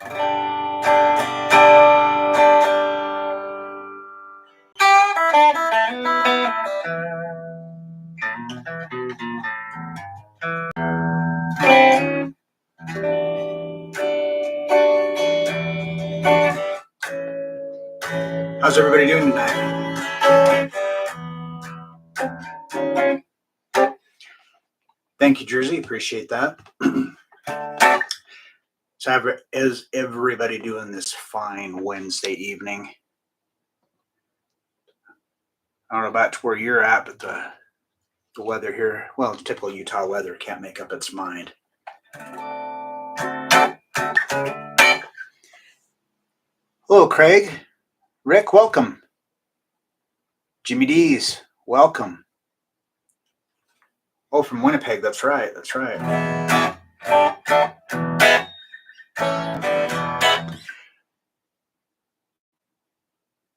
How's everybody doing tonight? Thank you, Jersey. Appreciate that. So, is everybody doing this fine Wednesday evening? I don't know about where you're at, but the weather here, well, typical Utah weather can't make up its mind. Hello, Craig. Rick, welcome. Jimmy D's, welcome. Oh, from Winnipeg. That's right. That's right.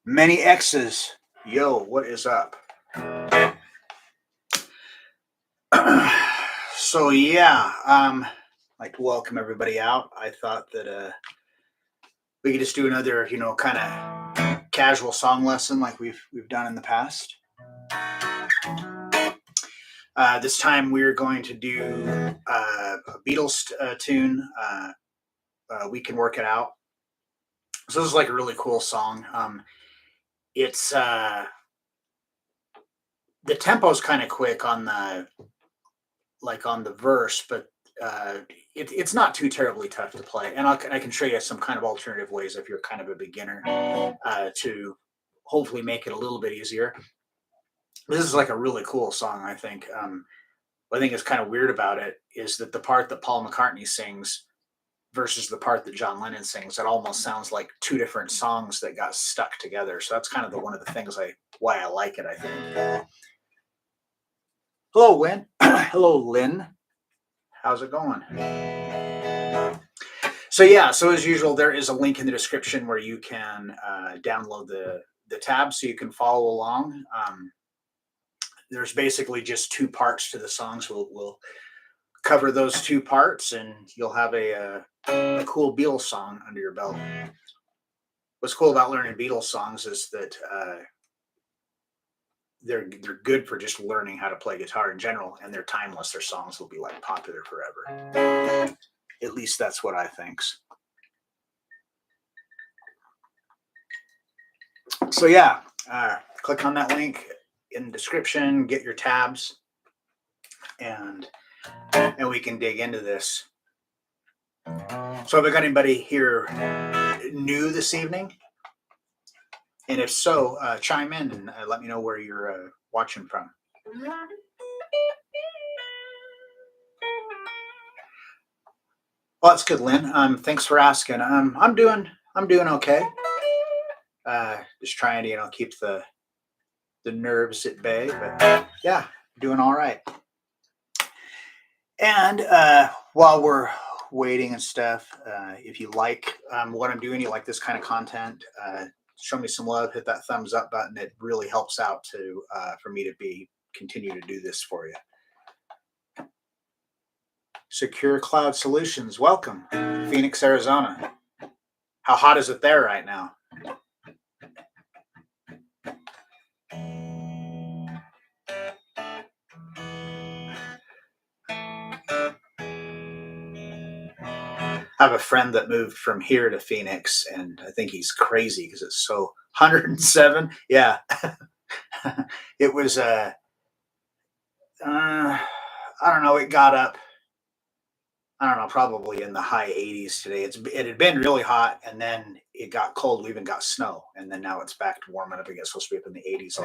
Many X's. Yo, what is up? So yeah, I'd like to welcome everybody out. I thought that we could just do another, kind of casual song lesson like we've done in the past. This time we're going to do a Beatles tune. We Can Work It Out. So this is like a really cool song. It's the tempo's kind of quick on the verse, but it's not too terribly tough to play. And I can show you some kind of alternative ways if you're kind of a beginner to hopefully make it a little bit easier. This is like a really cool song, I think. What I think is kind of weird about it is that the part that Paul McCartney sings versus the part that John Lennon sings, it almost sounds like two different songs that got stuck together. So that's kind of one of the things why I like it, I think. Hello, Win. Hello, Lynn. How's it going? So yeah, so as usual, there is a link in the description where you can download the tab so you can follow along. There's basically just two parts to the songs. We'll cover those two parts, and you'll have a cool Beatles song under your belt. What's cool about learning Beatles songs is that they're good for just learning how to play guitar in general, and they're timeless. Their songs will be like popular forever. At least that's what I think. So yeah, click on that link in the description, get your tabs, and we can dig into this. So have I got anybody here new this evening? And if so, chime in and let me know where you're watching from. Well, that's good, Lynn. Thanks for asking. I'm doing okay. Just trying to keep the nerves at bay, but yeah, doing all right. And while we're waiting and stuff, if you like what I'm doing, you like this kind of content, show me some love, hit that thumbs up button. It really helps out for me to continue to do this for you. Secure Cloud Solutions, welcome, Phoenix, Arizona. How hot is it there right now? I have a friend that moved from here to Phoenix, and I think he's crazy because it's so 107. Yeah, it was. I don't know. It got up. I don't know, probably in the high 80s today. It had been really hot, and then it got cold. We even got snow, and then now it's back to warming up again. It's supposed to be up in the 80s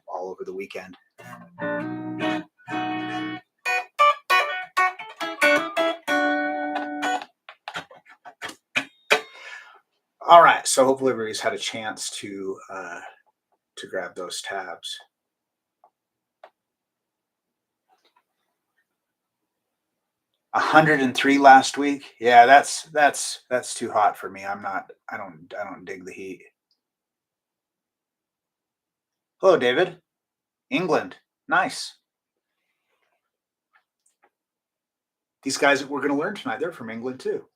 all over the weekend. All right, so hopefully everybody's had a chance to grab those tabs. 103 last week. Yeah, that's too hot for me. I don't dig the heat. Hello, David. England. Nice. These guys that we're going to learn tonight, they're from England too.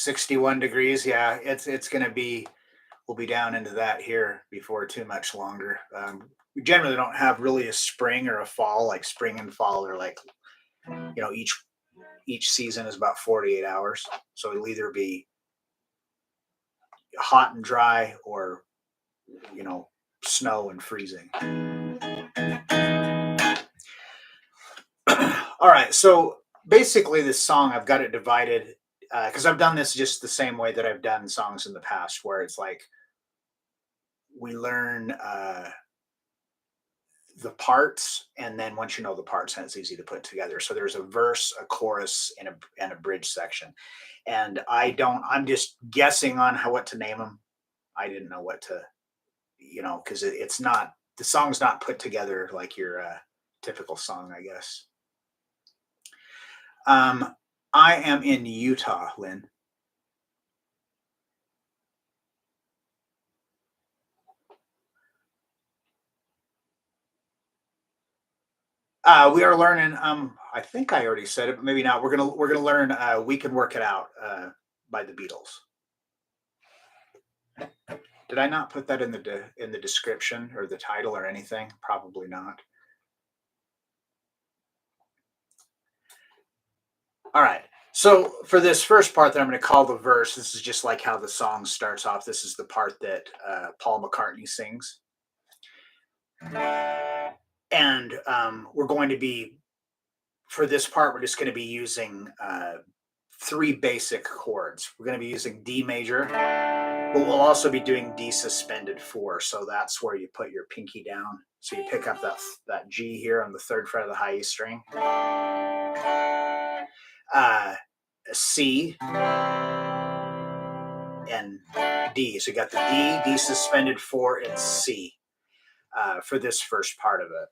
61 degrees. Yeah, it's going to be, we'll be down into that here before too much longer. We generally don't have really a spring or a fall. Like spring and fall are like, each season is about 48 hours. So it'll either be hot and dry or, you know, snow and freezing. All right. So basically, this song, I've got it divided because I've done this just the same way that I've done songs in the past, where it's like we learn the parts, and then once you know the parts, then it's easy to put together. So there's a verse, a chorus, and a bridge section. And I'm just guessing on what to name them. I didn't know what to, because it's not, the song's not put together like your typical song, I guess. I am in Utah, Lynn. We are learning. I think I already said it, but maybe not. We're gonna learn. We Can Work It Out by the Beatles. Did I not put that in the description or the title or anything? Probably not. All right. So for this first part that I'm going to call the verse, this is just like how the song starts off. This is the part that Paul McCartney sings, and we're going to be, for this part, we're just going to be using three basic chords. We're going to be using D major, but we'll also be doing D suspended 4. So that's where you put your pinky down. So you pick up that G here on the 3rd fret of the high E string. C and D. So you got the D suspended 4, and C for this first part of it.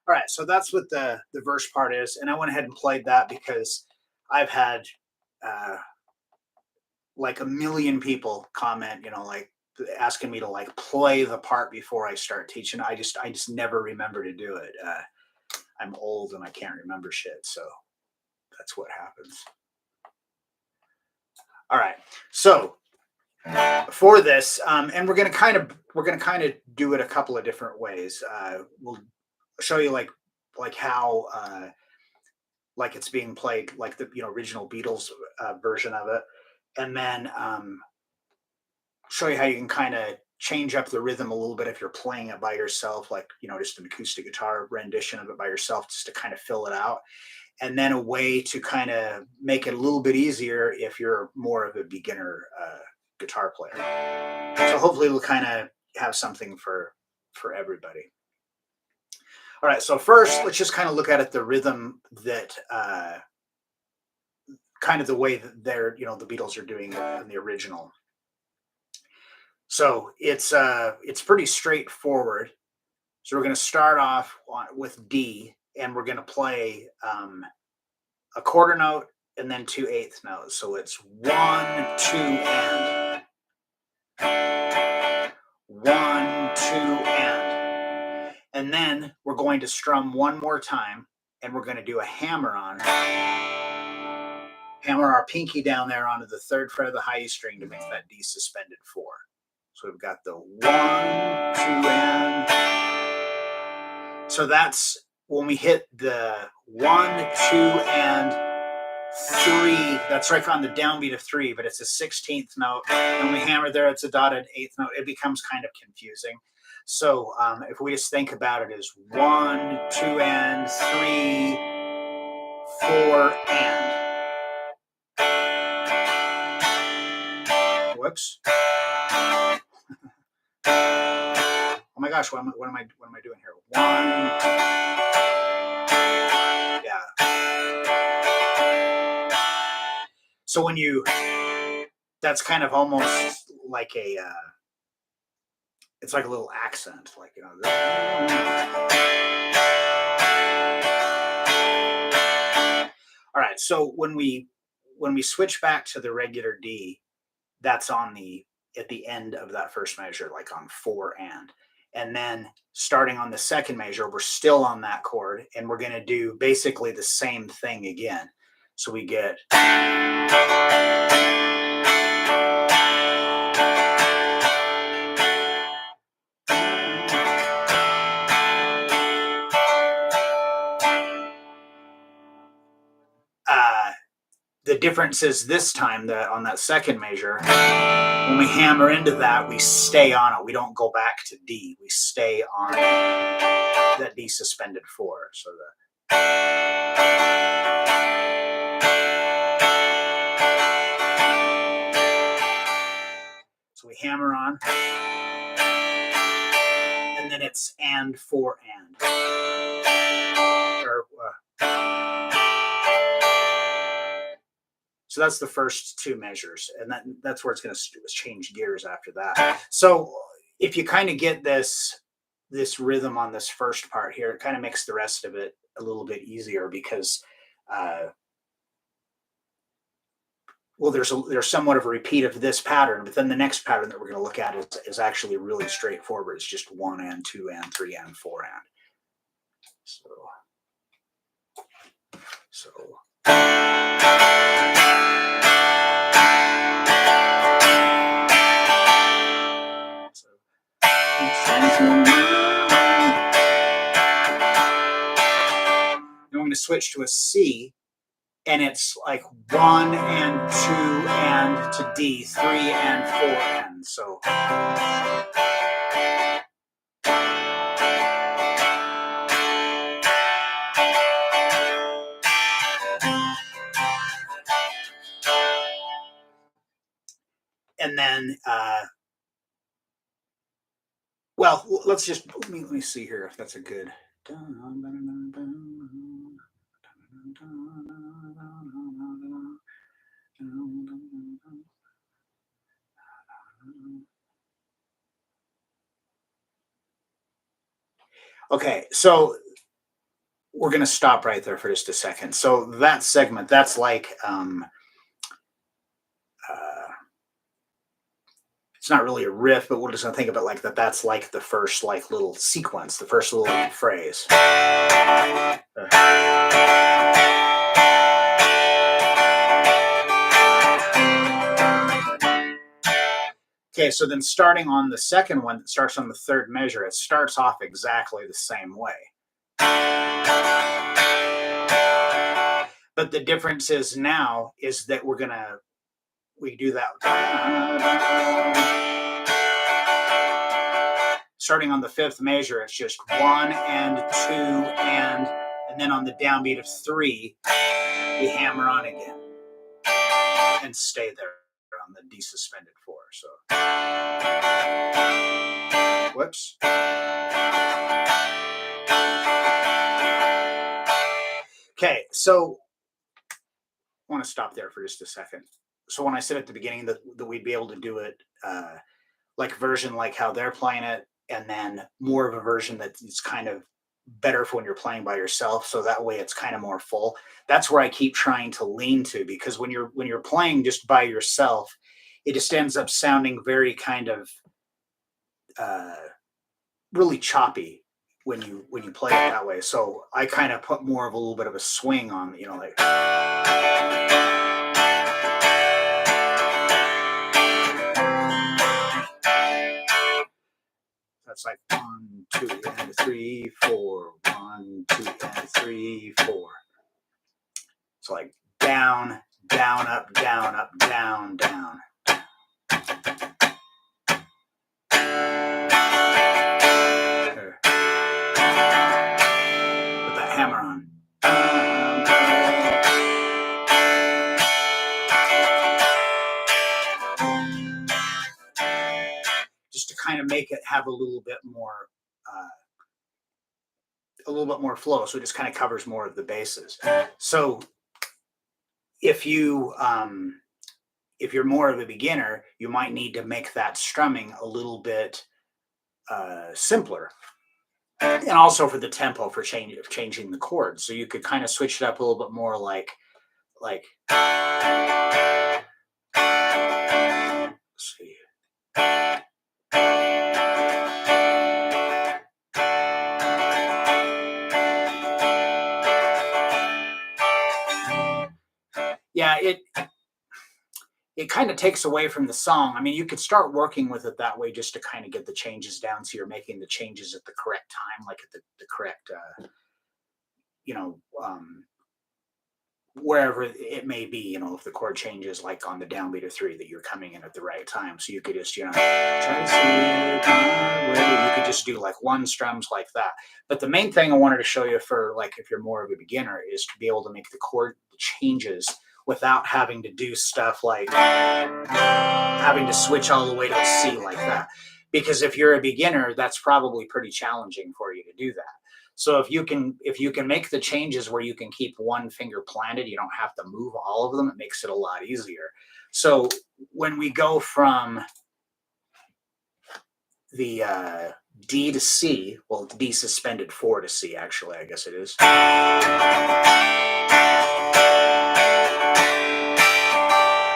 All right, so that's what the verse part is, and I went ahead and played that because I've had like a million people comment, like asking me to like play the part before I start teaching. I just never remember to do it. I'm old and I can't remember shit, so that's what happens. All right, so for this, and we're gonna kind of do it a couple of different ways. We'll show you like how like it's being played, like the original Beatles version of it, and then show you how you can kind of change up the rhythm a little bit if you're playing it by yourself, like just an acoustic guitar rendition of it by yourself, just to kind of fill it out, and then a way to kind of make it a little bit easier if you're more of a beginner guitar player. So hopefully we'll kind of have something for everybody. All right, so first let's just kind of look at it, the rhythm that kind of the way that the Beatles are doing it in the original. So it's pretty straightforward. So we're going to start off with D, and we're going to play a quarter note and then 2 eighth notes. So it's 1, 2, and 1, 2, and then we're going to strum one more time, and we're going to do a hammer our pinky down there onto the 3rd fret of the high E string to make that D suspended 4. So we've got the 1, 2, and. So that's when we hit the 1, 2, and 3. That's right on the downbeat of 3, but it's a 16th note. And we hammer there, it's a dotted 8th note. It becomes kind of confusing. So if we just think about it as 1, 2, and 3, 4, and. Whoops. Oh my gosh, what am I doing here? 1. Yeah. So when that's kind of almost like it's like a little accent, like All right, so when we when we switch back to the regular D, that's on the at the end of that first measure, like on 4 and then starting on the second measure, we're still on that chord, and we're going to do basically the same thing again. So we get the difference is this time that on that second measure, when we hammer into that, we stay on it. We don't go back to D. We stay on that D suspended 4. So we hammer on, and then it's and 4 and. Or, so that's the first 2 measures, and that's where it's going to change gears after that. So if you kind of get this rhythm on this first part here, it kind of makes the rest of it a little bit easier because, well, there's somewhat of a repeat of this pattern, but then the next pattern that we're going to look at is actually really straightforward. It's just 1 and 2 and 3 and 4 and. So. I'm going to switch to a C, and it's like 1 and 2 and to D, 3 and 4 and. So. And then, well, let's just, let me see here if that's a good. Okay, so we're going to stop right there for just a second. So that segment, that's like, it's not really a riff, but we're just going to think of it like that. That's like the first like little sequence, the first little phrase. Okay, so then starting on the second one that starts on the third measure, it starts off exactly the same way. But the difference is now is that we do that. Starting on the fifth measure, it's just 1 and 2 and then on the downbeat of 3, we hammer on again and stay there on the D suspended 4. So, whoops. Okay, so I want to stop there for just a second. So when I said at the beginning that we'd be able to do it like version like how they're playing it, and then more of a version that's kind of better for when you're playing by yourself, so that way it's kind of more full. That's where I keep trying to lean to, because when you're playing just by yourself, it just ends up sounding very kind of really choppy when you play it that way. So I kind of put more of a little bit of a swing on, like. That's like 1, 2, and 3, 4. 1, 2, and 3, 4. So like down, down, up, down, up, down, down. There. Put that hammer on. Just to kind of make it have a little bit more flow, so it just kind of covers more of the bases. So if you're more of a beginner, you might need to make that strumming a little bit simpler, and also for the tempo, for changing the chords. So you could kind of switch it up a little bit more, like like, let's see. Yeah, it kind of takes away from the song. I mean, you could start working with it that way just to kind of get the changes down, so you're making the changes at the correct time, like at the correct, you know, wherever it may be. If the chord changes, like on the downbeat of three, that you're coming in at the right time. So you could just, try to see where you could just do like one strums like that. But the main thing I wanted to show you, for like if you're more of a beginner, is to be able to make the chord changes without having to do stuff like having to switch all the way to a C like that. Because if you're a beginner, that's probably pretty challenging for you to do that. So if you can make the changes where you can keep one finger planted, you don't have to move all of them. It makes it a lot easier. So when we go from the D to C, well, D suspended 4 to C, actually, I guess it is.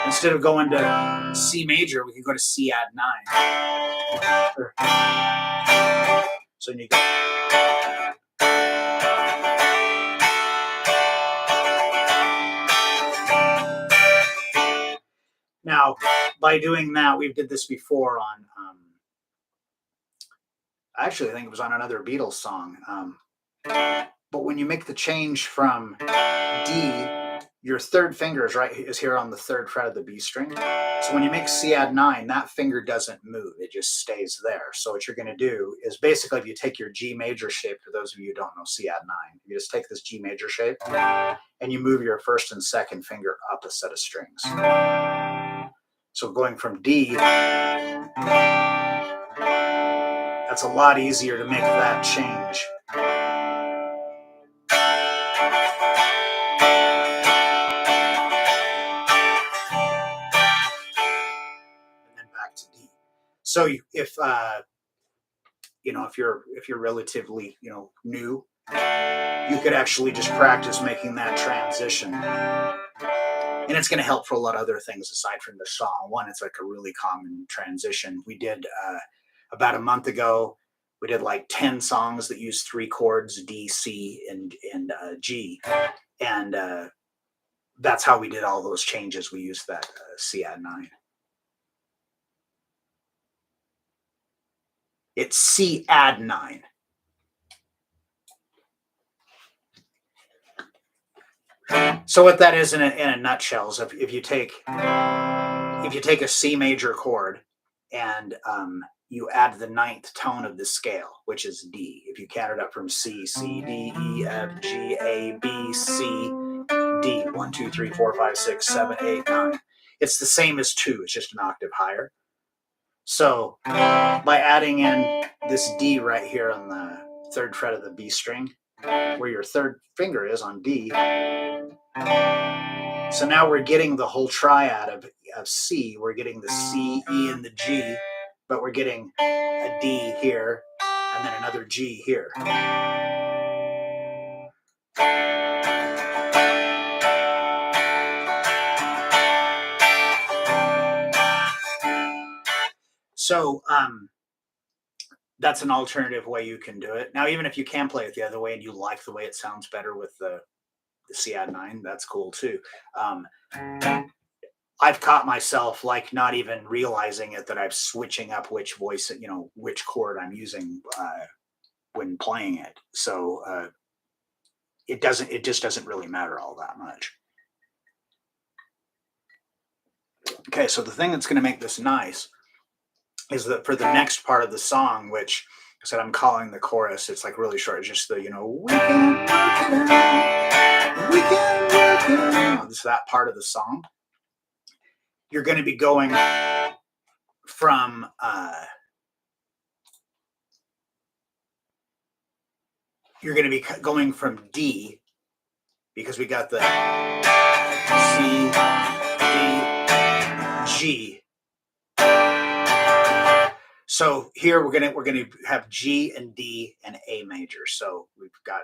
Instead of going to C major, we can go to C add 9. So you go. Now, by doing that, we did this before on, actually, I think it was on another Beatles song. But when you make the change from D, your third finger is here on the third fret of the B string. So when you make C add 9, that finger doesn't move; it just stays there. So what you're going to do is basically, if you take your G major shape, for those of you who don't know C add 9, you just take this G major shape and you move your first and second finger up a set of strings. So going from D, that's a lot easier to make that change. And then back to D. So if if you're relatively new, you could actually just practice making that transition, and it's going to help for a lot of other things aside from the song. One, it's like a really common transition. We did about a month ago. We did like 10 songs that use three chords: D, C, and G, and that's how we did all those changes. We used that C add 9. It's C add 9. So what that is in a nutshell is if you take a C major chord and you add the ninth tone of the scale, which is D. If you count it up from C, C, D, E, F, G, A, B, C, D, 1, 2, 3, 4, 5, 6, 7, 8, 9. It's the same as 2. It's just an octave higher. So by adding in this D right here on the third fret of the B string, where your third finger is on D, so now we're getting the whole triad of C. We're getting the C, E, and the G, but we're getting a D here and then another G here. So that's an alternative way you can do it. Now, even if you can play it the other way and you like the way it sounds better with the C add 9, that's cool too. I've caught myself like not even realizing it, that I'm switching up which voice, which chord I'm using when playing it. So it just doesn't really matter all that much. Okay, so the thing that's going to make this nice is that for the next part of the song, which I said I'm calling the chorus, it's like really short. It's just the, we can work it out, we can work it out. It's that part of the song. You're going to be going from D, because we got the C, D, G. So here we're gonna have G and D and A major. So we've got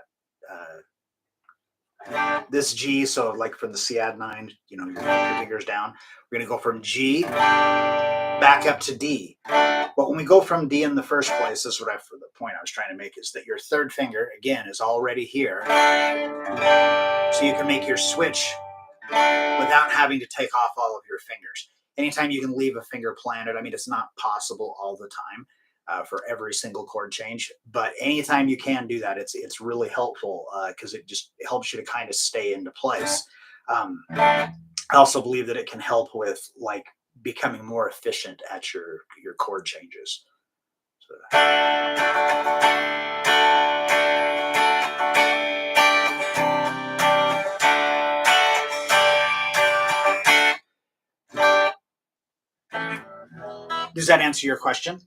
this G. So like from the C add 9, you know, your fingers down. We're going to go from G back up to D. But when we go from D in the first place, this is what the point I was trying to make is that your third finger, again, is already here. So you can make your switch without having to take off all of your fingers. Anytime you can leave a finger planted, I mean, it's not possible all the time for every single chord change, but anytime you can do that, it's really helpful because it just helps you to kind of stay into place. I also believe that it can help with like becoming more efficient at your chord changes. So. Does that answer your question?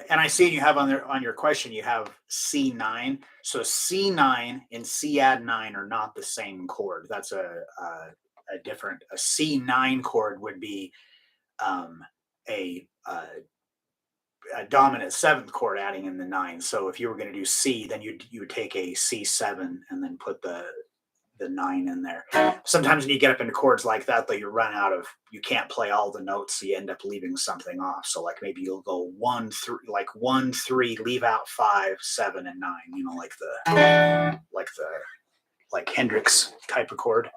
And I see you have on your question, you have C9. So C9 and C add 9 are not the same chord. That's a different. A C9 chord would be um, a dominant seventh chord adding in the 9. So if you were going to do C, then you would take a C7 and then put the 9 in there. Sometimes when you get up into chords like that, though, you can't play all the notes, so you end up leaving something off. So like maybe you'll go 1 3, like 1 3, leave out 5 7 and 9. You know, like Hendrix type of chord.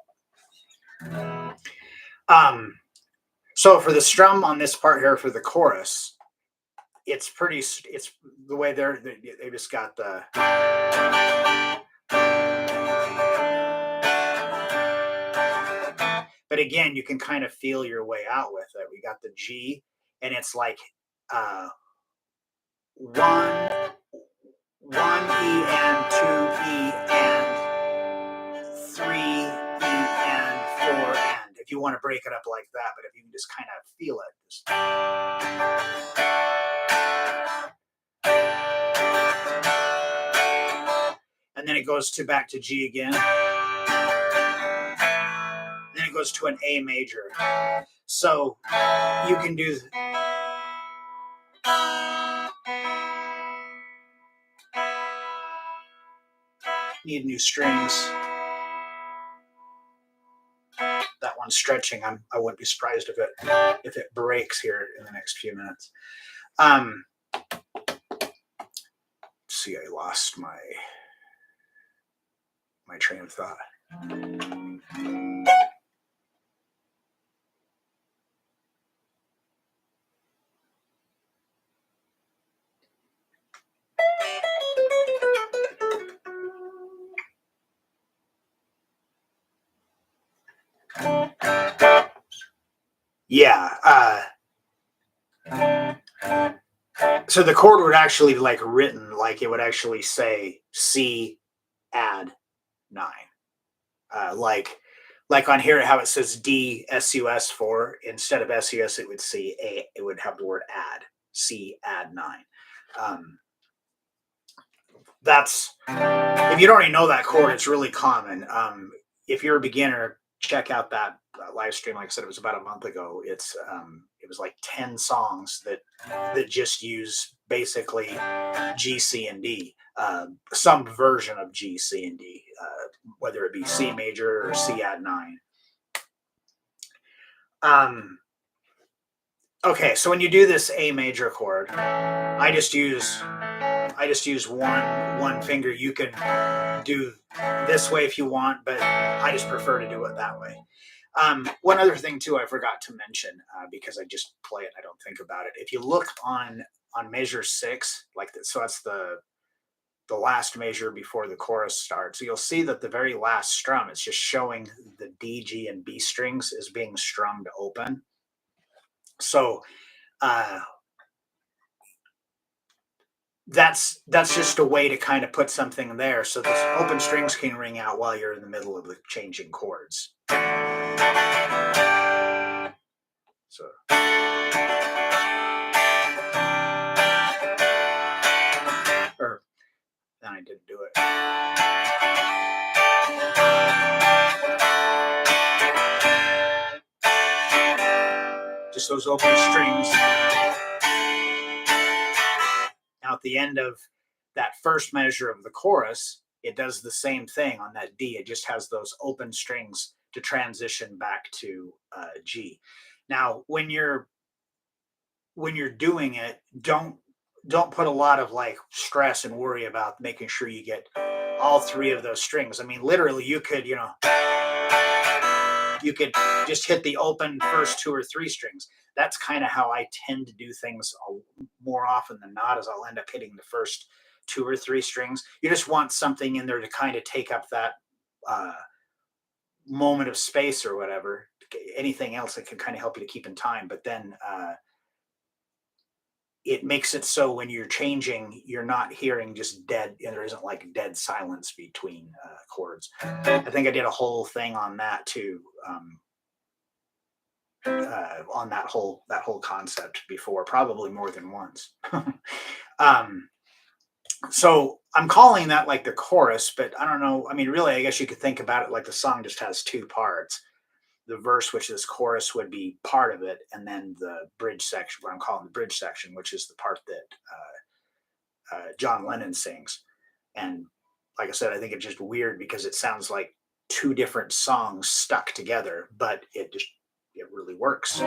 So for the strum on this part here for the chorus, it's the way they just got the. But again, you can kind of feel your way out with it. We got the G, and it's like uh, one E and 2 E and 3 E and 4 and. If you want to break it up like that, but if you can just kind of feel it. And then it goes back to G again. Then it goes to an A major. So you can do. Need new strings. That one's stretching. I wouldn't be surprised if it breaks here in the next few minutes. See, I lost my train of thought. Yeah. So the chord would actually like written like it would actually say C add 9. Like on here how it says D SUS 4 instead of SUS it would see a it would have the word add C add 9. That's if you don't already know that chord, it's really common. If you're a beginner, check out that live stream. Like I said, it was about a month ago. It was like 10 songs that just use basically G, C, and D. Some version of G, C, and D, whether it be C major or C add 9. Okay, so when you do this A major chord, I just use one finger. You can do this way if you want, but I just prefer to do it that way. One other thing too, I forgot to mention because I just play it, I don't think about it. If you look on measure 6, like that, so that's the last measure before the chorus starts. You'll see that the very last strum, it's just showing the D, G, and B strings is being strummed open. So that's just a way to kind of put something there so the open strings can ring out while you're in the middle of the changing chords. So or then I didn't do it. Just those open strings. Now at the end of that first measure of the chorus, it does the same thing on that D. It just has those open strings to transition back to G. Now, when you're doing it, don't put a lot of like stress and worry about making sure you get all three of those strings. I mean, literally, you could just hit the open first two or three strings. That's kind of how I tend to do things more often than not, is I'll end up hitting the first two or three strings. You just want something in there to kind of take up that uh, moment of space or whatever. Anything else that can kind of help you to keep in time, but then it makes it so when you're changing, you're not hearing just dead, and there isn't like dead silence between chords. I think I did a whole thing on that too, on that whole concept before, probably more than once. um, so I'm calling that like the chorus, but I don't know. I mean, really, I guess you could think about it like the song just has two parts. The verse, which is chorus, would be part of it, and then the bridge section, what I'm calling the bridge section, which is the part that John Lennon sings. And like I said, I think it's just weird because it sounds like two different songs stuck together, but it really works.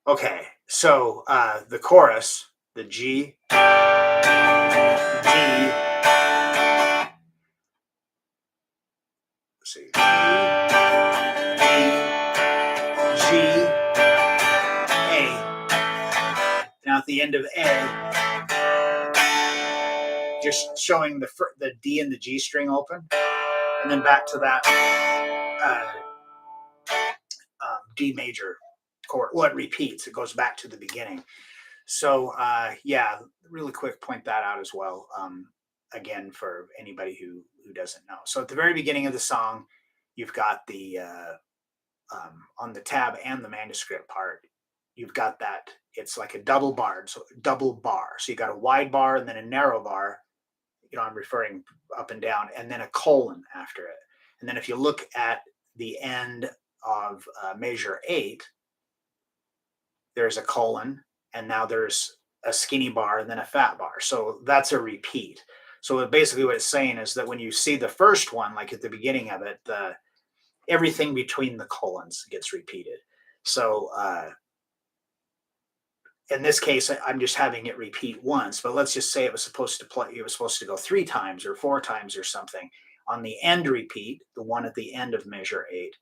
Okay, so the chorus, the G, D, let's see, G, A. Now at the end of A, just showing the D and the G string open, and then back to that D major chord. Well, it repeats; it goes back to the beginning. So yeah, really quick, point that out as well. Again, for anybody who doesn't know. So at the very beginning of the song, you've got the on the tab and the manuscript part, you've got that. It's like a double bar, so double bar. So you got a wide bar and then a narrow bar. I'm referring up and down, and then a colon after it. And then if you look at the end of measure 8, there's a colon, and now there's a skinny bar and then a fat bar. So that's a repeat. So basically what it's saying is that when you see the first one, like at the beginning of it, everything between the colons gets repeated. So in this case, I'm just having it repeat once, but let's just say it was supposed to go 3 times or 4 times or something. On the end repeat, the one at the end of measure 8,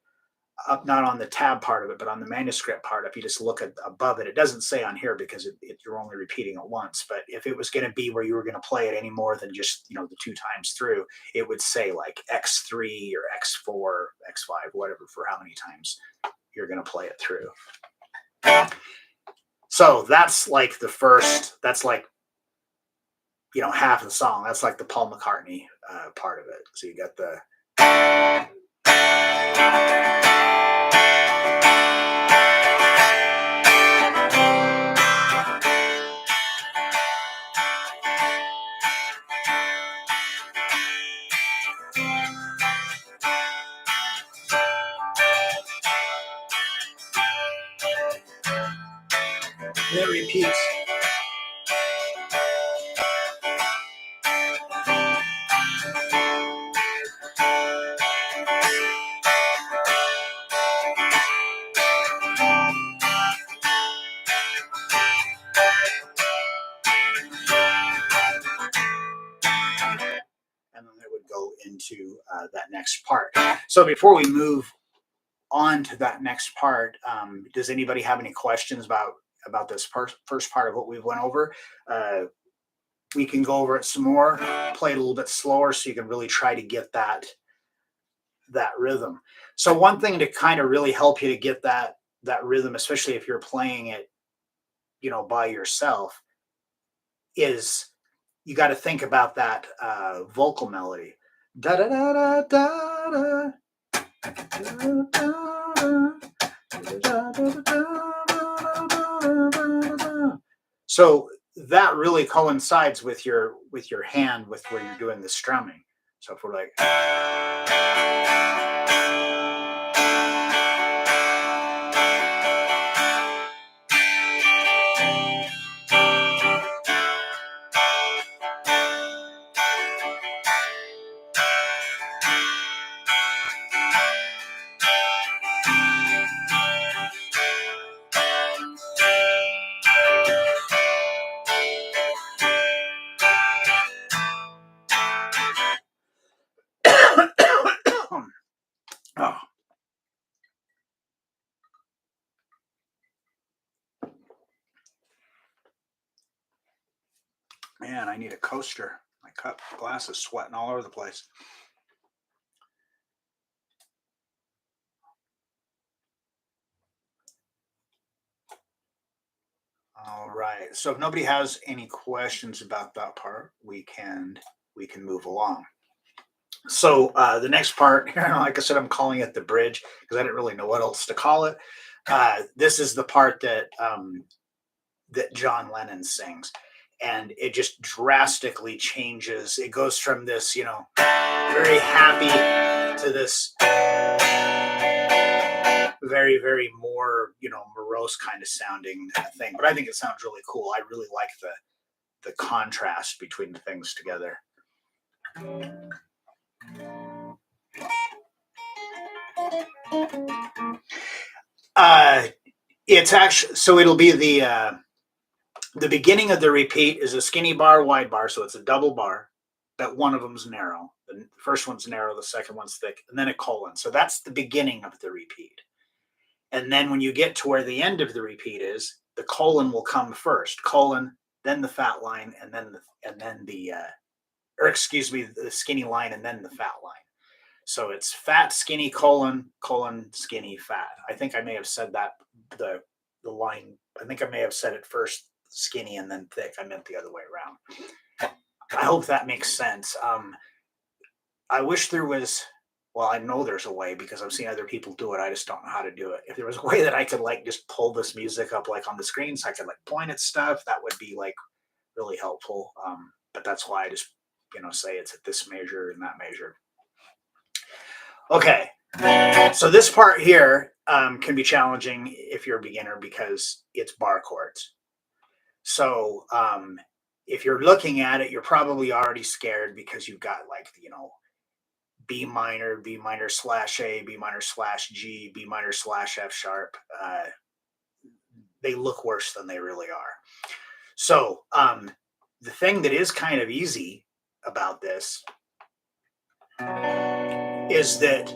up not on the tab part of it, but on the manuscript part, if you just look above it, it doesn't say on here because you're only repeating it once. But if it was going to be where you were going to play it any more than just the 2 times through, it would say like X3 or X4, X5, whatever, for how many times you're going to play it through. So that's like the first. That's like half of the song. That's like the Paul McCartney part of it. So you got the. And it repeats. And then it would go into that next part. So before we move on to that next part, does anybody have any questions about this first part of what we went over? We can go over it some more, play it a little bit slower, so you can really try to get that rhythm. So one thing to kind of really help you to get that rhythm, especially if you're playing it, by yourself, is you got to think about that vocal melody. Da da da da da da. So that really coincides with your hand, with where you're doing the strumming. So if we're like, Man, I need a coaster. My cup glass is sweating all over the place. All right. So if nobody has any questions about that part, we can move along. So the next part, like I said, I'm calling it the bridge because I didn't really know what else to call it. This is the part that John Lennon sings, and it just drastically changes. It goes from this, very happy to this very, very more, morose kind of sounding thing. But I think it sounds really cool. I really like the contrast between the things together. Uh, it's actually so it'll be the beginning of the repeat is a skinny bar, wide bar, so it's a double bar. But one of them's narrow. The first one's narrow, the second one's thick, and then a colon. So that's the beginning of the repeat. And then when you get to where the end of the repeat is, the colon will come first. Colon, then the fat line, and then the or excuse me, the skinny line, and then the fat line. So it's fat, skinny, colon, colon, skinny, fat. I think I may have said that the line. I think I may have said it first, skinny, and then thick. I meant the other way around. I hope that makes sense. I wish there was. Well, I know there's a way because I've seen other people do it. I just don't know how to do it. If there was a way that I could like just pull this music up like on the screen so I could like point at stuff, that would be like really helpful. But that's why I just say it's at this measure and that measure. Okay, so this part here can be challenging if you're a beginner because it's bar chords. So if you're looking at it, you're probably already scared because you've got like B minor slash A, B minor slash G, B minor slash F sharp. They look worse than they really are. So the thing that is kind of easy about this is that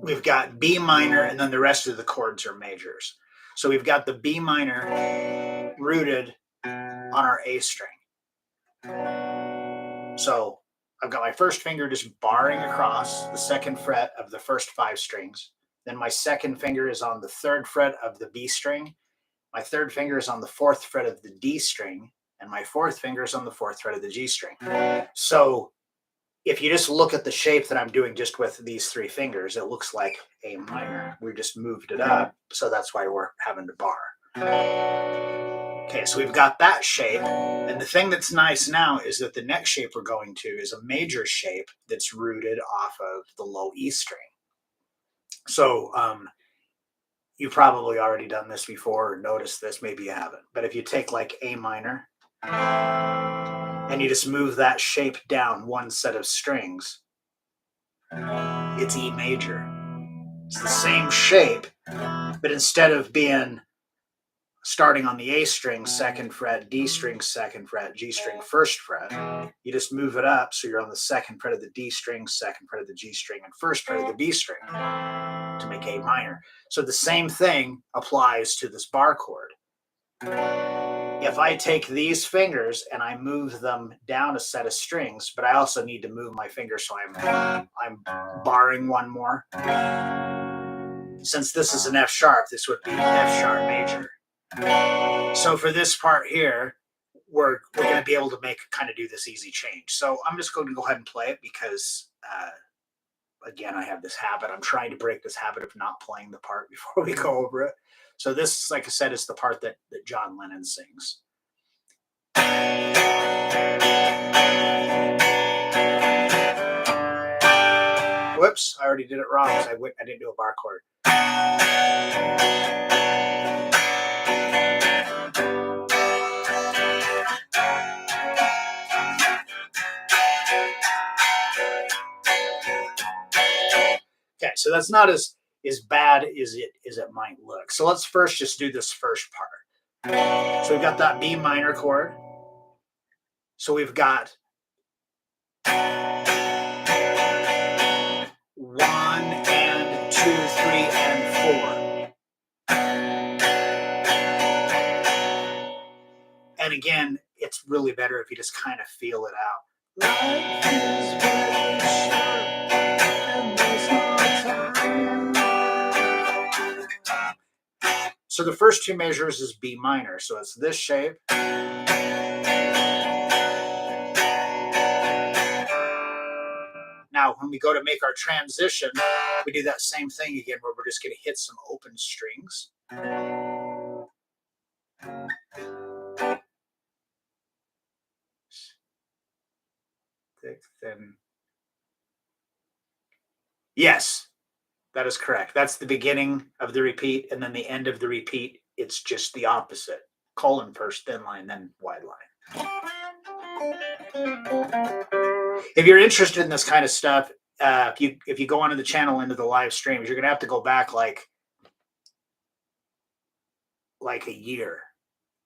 we've got B minor and then the rest of the chords are majors. So we've got the B minor rooted on our A string. So I've got my first finger just barring across the second fret of the first 5 strings. Then my second finger is on the 3rd fret of the B string. My 3rd finger is on the 4th fret of the D string. And my 4th finger is on the 4th fret of the G string. So if you just look at the shape that I'm doing just with these 3 fingers, it looks like A minor. We just moved it up, so that's why we're having to bar. Okay, so we've got that shape, and the thing that's nice now is that the next shape we're going to is a major shape that's rooted off of the low E string. So you've probably already done this before or noticed this, maybe you haven't. But if you take like A minor, and you just move that shape down one set of strings, it's E major. It's the same shape, but instead of being starting on the A string, 2nd fret, D string, 2nd fret, G string, 1st fret, you just move it up so you're on the 2nd fret of the D string, 2nd fret of the G string, and 1st fret of the B string to make A minor. So the same thing applies to this bar chord. If I take these fingers and I move them down a set of strings, but I also need to move my finger so I'm barring one more. Since this is an F sharp, this would be F sharp major. So for this part here, we're going to be able to do this easy change. So I'm just going to go ahead and play it because, again, I have this habit. I'm trying to break this habit of not playing the part before we go over it. So this, like I said, is the part that John Lennon sings. Whoops, I already did it wrong because I didn't do a bar chord. Okay, so that's not as bad as it might look. So let's first just do this first part. So we've got that B minor chord. So we've got 1 and 2, 3 and 4. And again, it's really better if you just kind of feel it out. Life is very short, and there's no time. So the first two measures is B minor. So it's this shape. Now, when we go to make our transition, we do that same thing again, where we're just going to hit some open strings. Thick, thin. Yes, that is correct. That's the beginning of the repeat, and then the end of the repeat, it's just the opposite. Colon first, thin line, then wide line. If you're interested in this kind of stuff, if you go onto the channel into the live streams, you're gonna have to go back like a year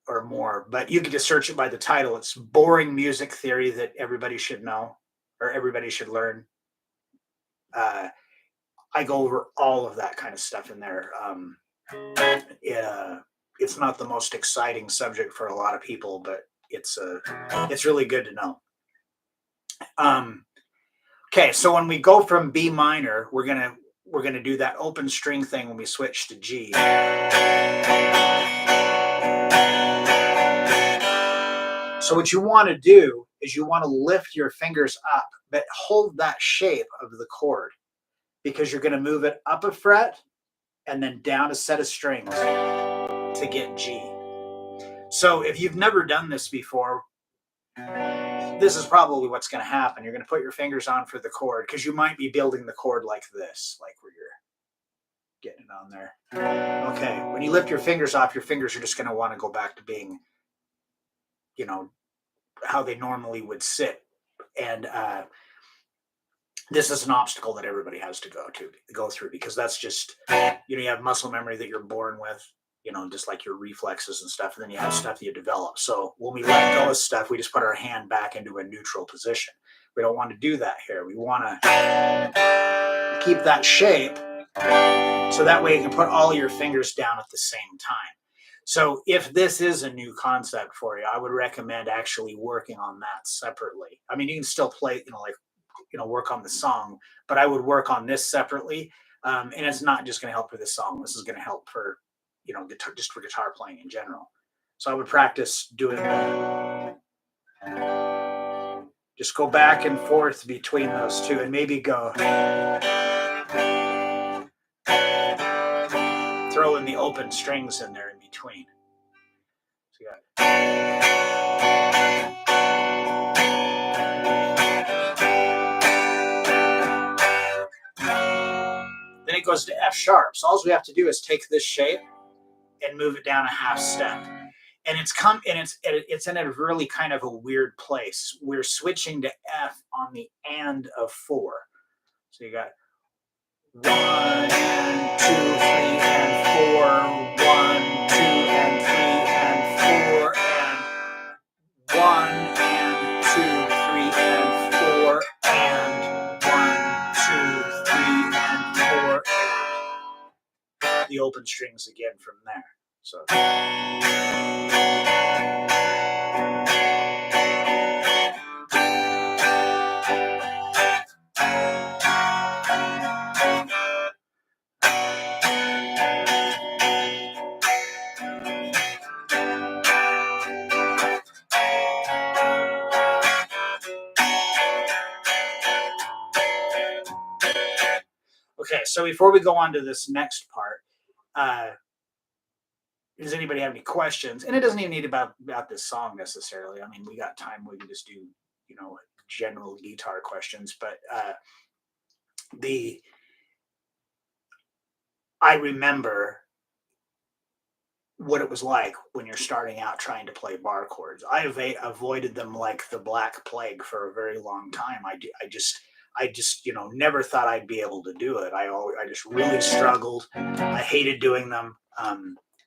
or more. But you can just search it by the title. It's Boring Music Theory That Everybody Should Know or Everybody Should Learn. I go over all of that kind of stuff in there. It's not the most exciting subject for a lot of people, but it's really good to know. Okay, so when we go from B minor, we're gonna do that open string thing when we switch to G. So what you want to do is you want to lift your fingers up, but hold that shape of the chord, because you're going to move it up a fret and then down a set of strings to get G. So if you've never done this before, this is probably what's going to happen. You're going to put your fingers on for the chord, because you might be building the chord like this, like where you're getting it on there. Okay, when you lift your fingers off, your fingers are just going to want to go back to being, how they normally would sit. And this is an obstacle that everybody has to go through, because that's just, you have muscle memory that you're born with, just like your reflexes and stuff, and then you have stuff that you develop. So when we let go of stuff, we just put our hand back into a neutral position. We don't want to do that here. We want to keep that shape, so that way you can put all your fingers down at the same time. So if this is a new concept for you, I would recommend actually working on that separately. I mean, you can still play, work on the song, but I would work on this separately. And it's not just going to help for this song. This is going to help for, guitar, just for guitar playing in general. So I would practice doing that. Just go back and forth between those two, and maybe go. Throw in the open strings in there in between. So you got. Then it goes to F sharp. So all we have to do is take this shape and move it down a half step. And it's in a really kind of a weird place. We're switching to F on the and of 4. So you got 1 and 2, 3 and 4, 1, 2 and 3 and 4, and 1 and 2, 3 and 4, and 1, 2, 3 and 4, and the open strings again from there. So. Okay, so before we go on to this next part, does anybody have any questions? And it doesn't even need about this song necessarily. I mean, we got time. We can just do, general guitar questions. But I remember what it was like when you're starting out trying to play bar chords. I avoided them like the Black Plague for a very long time. I just never thought I'd be able to do it. I just really struggled. I hated doing them,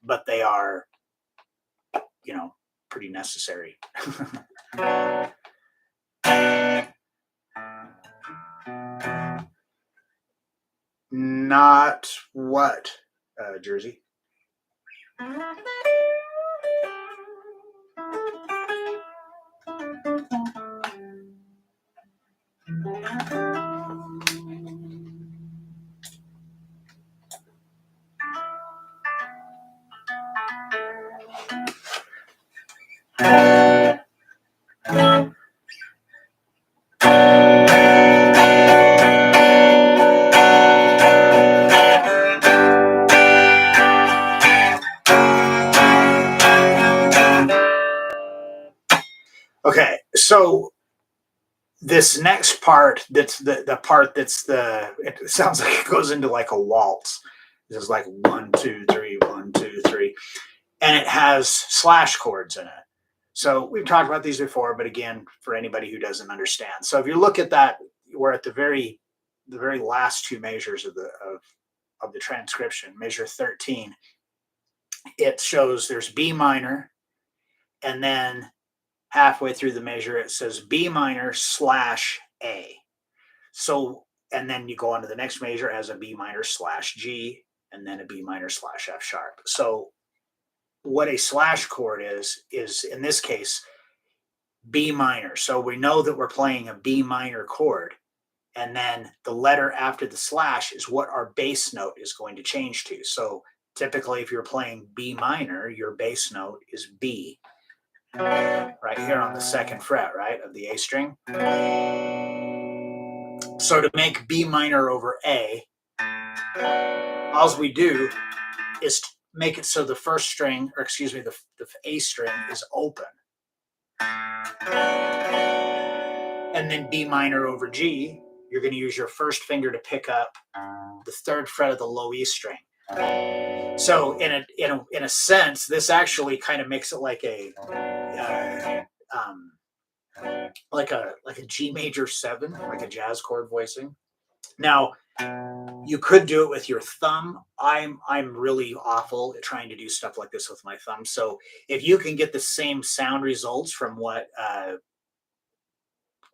but they are, pretty necessary. Not what, Jersey? Okay, so this next part, that's the part that's it sounds like it goes into like a waltz. This is like 1 2 3, 1 2 3, and it has slash chords in it. So we've talked about these before, but again, for anybody who doesn't understand. So if you look at that, we're at the very last two measures of the transcription, measure 13. It shows there's B minor, and then halfway through the measure, it says B minor slash A. So, and then you go on to the next measure as a B minor slash G, and then a B minor slash F sharp. So, what a slash chord is in this case, B minor. So, we know that we're playing a B minor chord, and then the letter after the slash is what our bass note is going to change to. So, typically, if you're playing B minor, your bass note is B, right here on the second fret, right, of the A string. So to make B minor over A, all we do is make it so the first string, or excuse me, the A string is open. And then B minor over G, you're going to use your first finger to pick up the third fret of the low E string. So in a sense, this actually kind of makes it like a like a G major 7, like a jazz chord voicing. Now, you could do it with your thumb. I'm really awful at trying to do stuff like this with my thumb. So if you can get the same sound results from what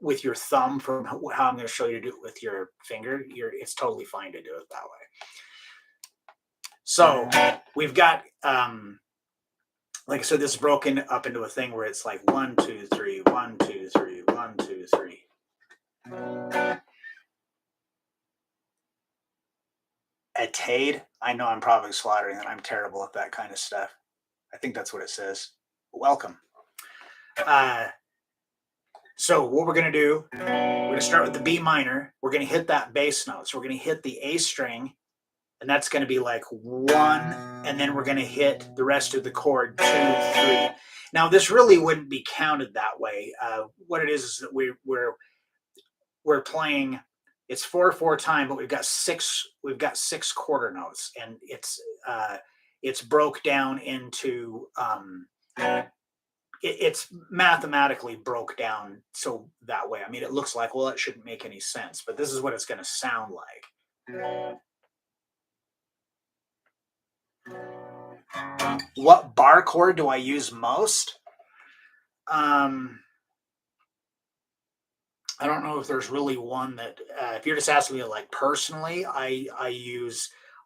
with your thumb from how I'm going to show you to do it with your finger, it's totally fine to do it that way. So we've got like I said, this is broken up into a thing where it's like 1 2 3, 1 2 3, 1 2 3. A tade. I know I'm probably slaughtering it. I'm terrible at that kind of stuff. I think that's what it says. Welcome. So what we're going to do, we're going to start with the B minor. We're going to hit that bass note. So we're going to hit the A string, and that's going to be like 1, and then we're going to hit the rest of the chord 2 3. Now this really wouldn't be counted that way. What it is that we're playing. It's 4/4 time, but we've got six quarter notes, and it's broke down into it's mathematically broke down so that way. I mean, it looks like, well, it shouldn't make any sense, but this is what it's going to sound like. What bar chord do I use most? I don't know if there's really one that, if you're just asking me like personally, I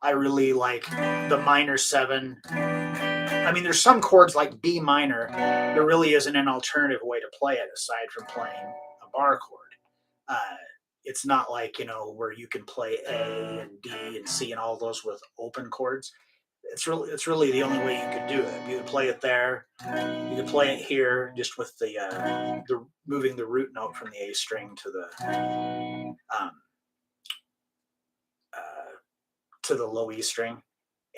really like the minor 7. I mean, there's some chords like B minor. There really isn't an alternative way to play it aside from playing a bar chord. It's not like, where you can play A and D and C and all those with open chords. It's really the only way you could do it. You could play it there. You could play it here just with the moving the root note from the A string um, to the low E string.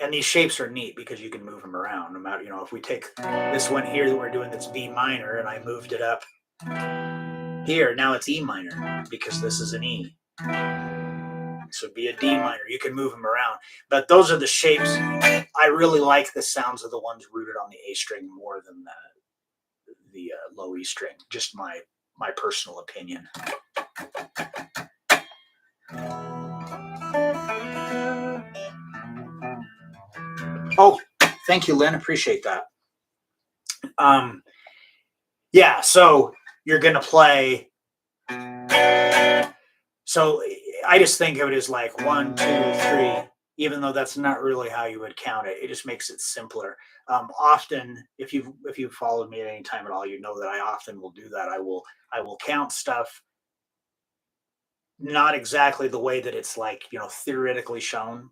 And these shapes are neat because you can move them around. No matter, if we take this one here that we're doing that's B minor, and I moved it up here, now it's E minor because this is an E. So it'd be a D minor. You can move them around. But those are the shapes. I really like the sounds of the ones rooted on the A string more than the low E string. Just my personal opinion. Oh, thank you, Lynn. Appreciate that. Yeah, so you're going to play. So I just think of it as like 1 2 3, even though that's not really how you would count it. It just makes it simpler. Often, if you've followed me at any time at all, you know that I often will do that. I will count stuff not exactly the way that it's like, theoretically shown,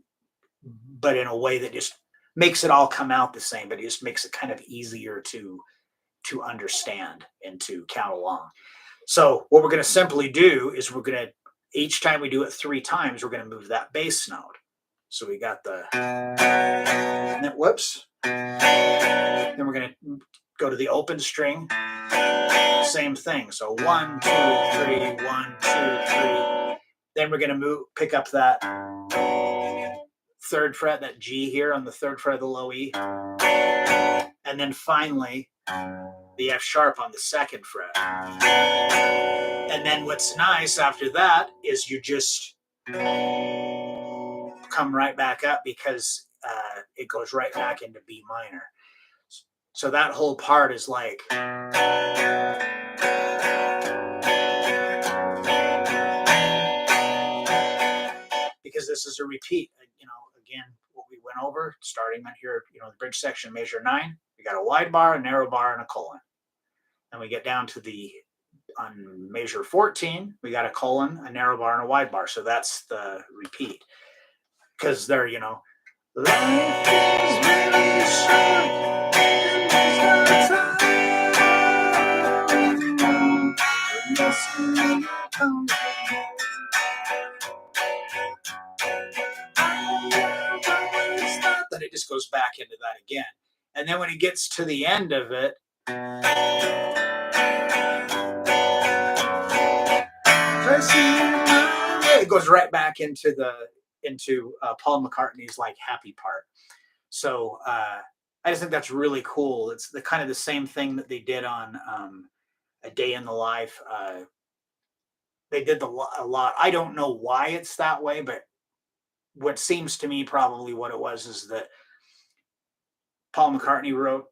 but in a way that just makes it all come out the same, but it just makes it kind of easier to understand and to count along. So what we're going to simply do is we're going to, each time we do it 3 times, we're going to move that bass note. So we got the, whoops. Then we're going to go to the open string. Same thing. So 1, 2, 3, 1, 2, 3. Then we're going to pick up that 3rd fret, that G here on the 3rd fret of the low E. And then finally, the F sharp on the 2nd fret. And then what's nice after that is you just come right back up because it goes right back into B minor. So that whole part is like, because this is a repeat, again, what we went over, starting on here, the bridge section, measure 9, we got a wide bar, a narrow bar, and a colon. Then we get down to on measure 14, we got a colon, a narrow bar, and a wide bar. So that's the repeat. Because they're, life is really short, and there's no time. Then it just goes back into that again. And then when it gets to the end of it, it goes right back into Paul McCartney's like happy part. So I just think that's really cool. It's the kind of the same thing that they did on A Day in the Life. They did a lot. I don't know why it's that way, but what seems to me probably what it was is that Paul McCartney wrote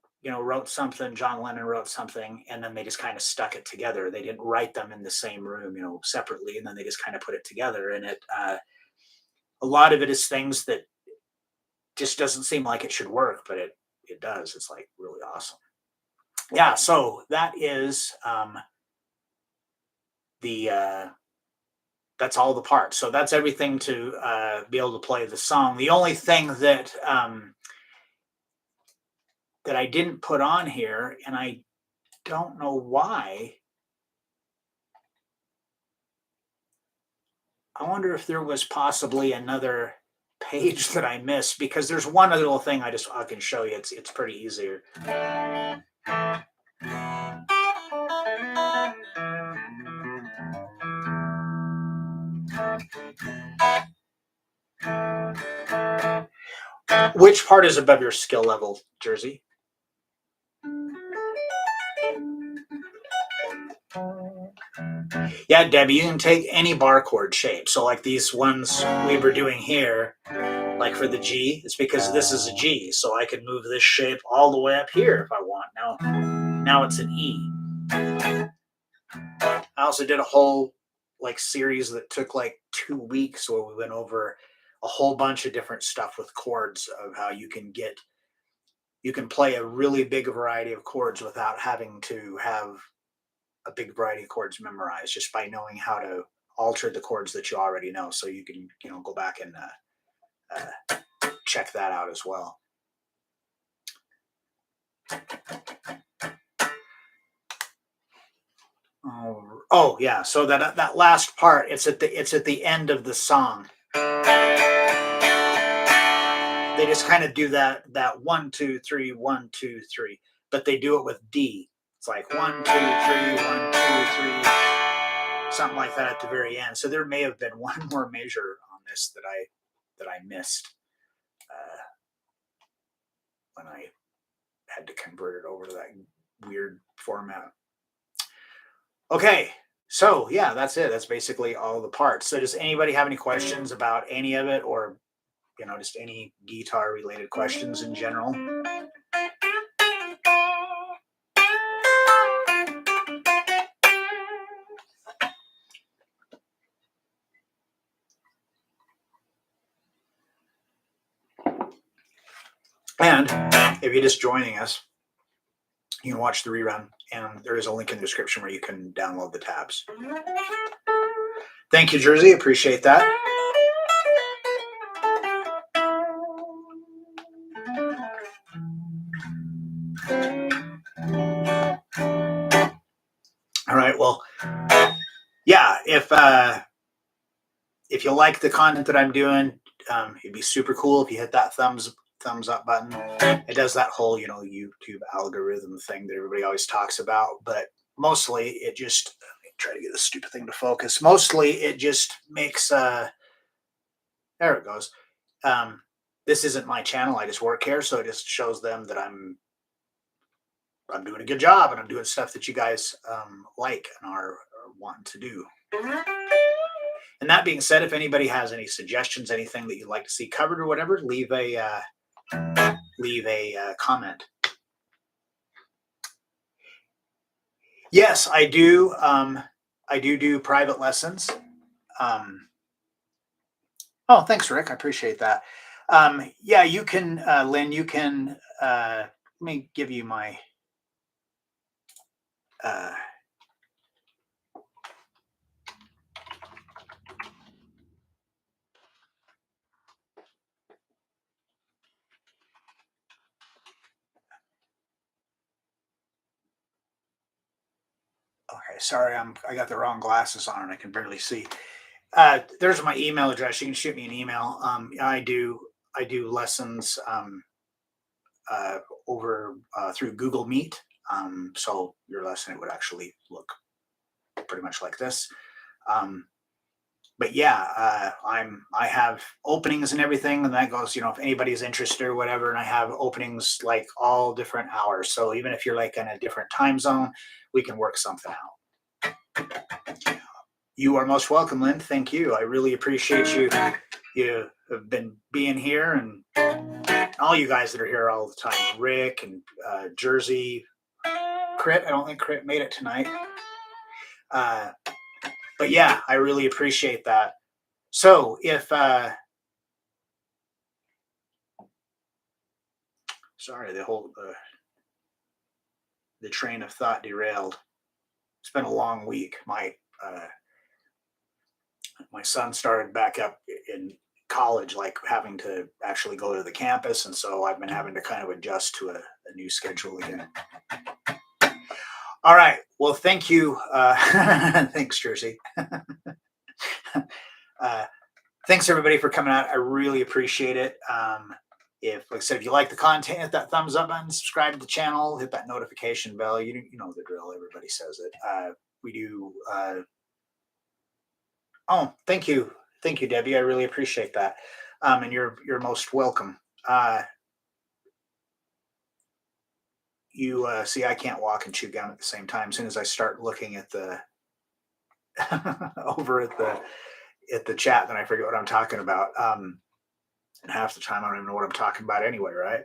something, John Lennon wrote something, and then they just kind of stuck it together. They didn't write them in the same room, separately, and then they just kind of put it together. And a lot of it is things that just doesn't seem like it should work, but it does. It's like really awesome. Yeah, so that is that's all the parts. So that's everything to be able to play the song. The only thing that that I didn't put on here, and I don't know why. I wonder if there was possibly another page that I missed, because there's one other little thing I can show you. It's pretty easier. Which part is above your skill level, Jersey? Yeah, Debbie, you can take any bar chord shape. So like these ones we were doing here, like for the G, it's because this is a G. So I can move this shape all the way up here if I want. Now it's an E. I also did a whole series that took like 2 weeks where we went over a whole bunch of different stuff with chords of how you can play a really big variety of chords without having to have a big variety of chords memorized, just by knowing how to alter the chords that you already know. So you can go back and check that out as well. Oh yeah, so that last part, it's at the end of the song. They just kind of do that 1 2 3 1 2 3, but they do it with D. It's like 1 2 3 1 2 3, something like that at the very end. So there may have been one more measure on this that I missed when I had to convert it over to that weird format. Okay, so yeah, that's it. That's basically all the parts. So does anybody have any questions about any of it, or just any guitar related questions in general? And if you're just joining us, you can watch the rerun, and there is a link in the description where you can download the tabs. Thank you, Jersey. Appreciate that. All right. Well, yeah. If you like the content that I'm doing, it'd be super cool if you hit that thumbs up button. It does that whole YouTube algorithm thing that everybody always talks about, but mostly it just let me try to get this stupid thing to focus. Mostly it just makes there it goes. Um, this isn't my channel. I just work here, so it just shows them that I'm doing a good job and I'm doing stuff that you guys like and are wanting to do. And that being said, if anybody has any suggestions, anything that you'd like to see covered or whatever, leave a comment. Yes, I do. I do private lessons. Um, oh, thanks, Rick. I appreciate that. Yeah, you can, Lynn. You can. Let me give you my. Uh, okay, sorry, I got the wrong glasses on and I can barely see. There's my email address. You can shoot me an email. I do lessons uh, over through Google Meet. So your lesson it would actually look pretty much like this. Um, but yeah, I have openings and everything, and that goes. If anybody's interested or whatever, and I have openings like all different hours. So even if you're like in a different time zone, we can work something out. You are most welcome, Lynn. Thank you. I really appreciate you. You have been being here, and all you guys that are here all the time. Rick and Jersey, Crit. I don't think Crit made it tonight. Uh, but yeah, I really appreciate that. So if sorry, the train of thought derailed. It's been a long week. My son started back up in college, like having to actually go to the campus, and so I've been having to kind of adjust to a new schedule again. All right. Well, thank you. Thanks, Jersey. Thanks everybody for coming out. I really appreciate it. Like I said, if you like the content, hit that thumbs up button, subscribe to the channel, hit that notification bell. You know the drill. Everybody says it. We do. Oh, thank you, Debbie. I really appreciate that. And you're most welcome. You see, I can't walk and chew gum at the same time. As soon as I start looking at the over at the chat, then I forget what I'm talking about. And half the time I don't even know what I'm talking about anyway, right?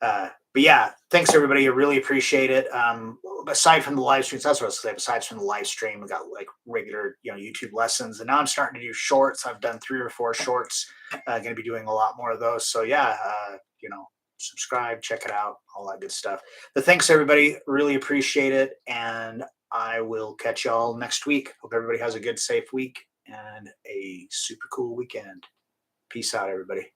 But yeah, thanks everybody. I really appreciate it. Aside from the live streams, that's what I was saying. Besides from the live stream, we got like regular, YouTube lessons, and now I'm starting to do shorts. I've done 3 or 4 shorts. Going to be doing a lot more of those. So yeah, subscribe, check it out, all that good stuff. But thanks everybody. Really appreciate it, and I will catch y'all next week. Hope everybody has a good, safe week and a super cool weekend. Peace out, everybody.